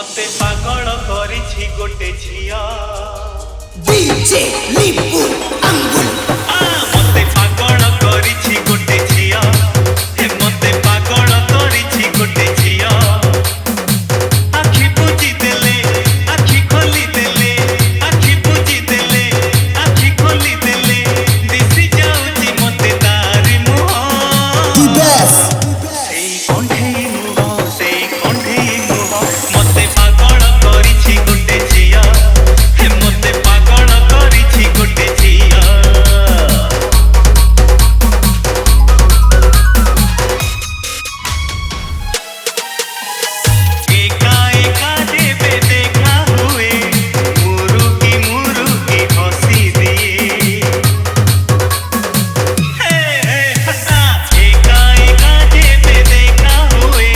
मते पागल करिछि गोटे झिया डीजे लिपु अंगुल मते पागल करिछि गोटे झिया हे मते पागल करिछि गोटे झिया आखि बुझी देले आखि खोली देले आखि बुझी देले आखि खोली देले दिसि जाउछि मते तारि मुह दी बेस्ट सेई कंठेई मुह मते पागल करिछि गोटे झिया हे मते पागल करिछि गोटे झिया एका एका जेबे देखा हुए मुरुकी हंसी दिए एका एका जेबे देखा हुए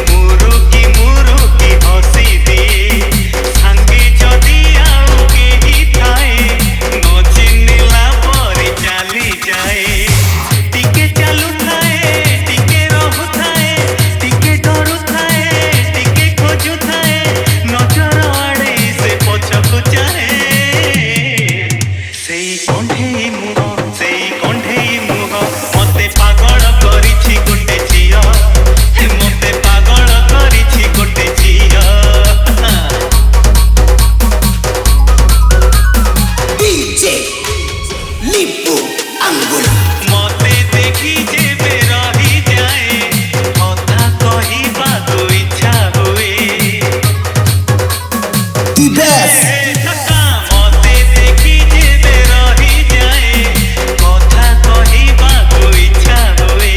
मुरुकी हंसी दिए सांगे जदि आउ केही थाए न चिन्हिला परि चाली जाए टिके चालू थाए टिके रहु थाए टिके डरू थाए टिके खोजु थाए नजर आड़े से पछकु चाहे सेई कंठेई मुह मते पागल करिछि गोटे झिया हे मते पागल करिछि गोटे झिया डीजे लिपु अंगुल मते देखी जेबे रही जाए कथा कहिबाको इच्छा हुए दी बेस्ट मते देखी जेबे रही जाए कथा कहिबाको इच्छा हुए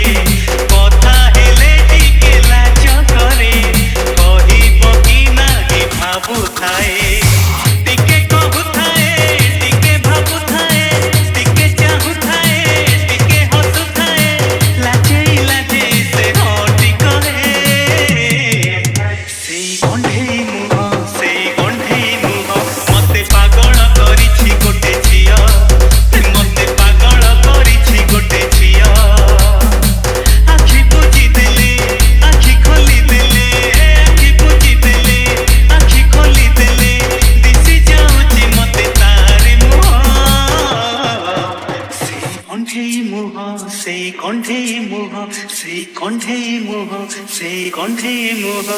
कथा हेले टिके लाज करे कहिब कि नाही भाबुथाए टिके कहुथाए टिके भाबुथाए टिके चाहुथाए टिके हसुथाए लाजे से हटी कहे सेई कंठेई मुह मते पागल करिछि गोटे झिया मते पागल करिछि गोटे झिया आखि बुझी देले आखि खोली देले आखि बुझी देले आखि खोली देले दिसि जाउछि मते तारि मुह सेई कंठेई मुह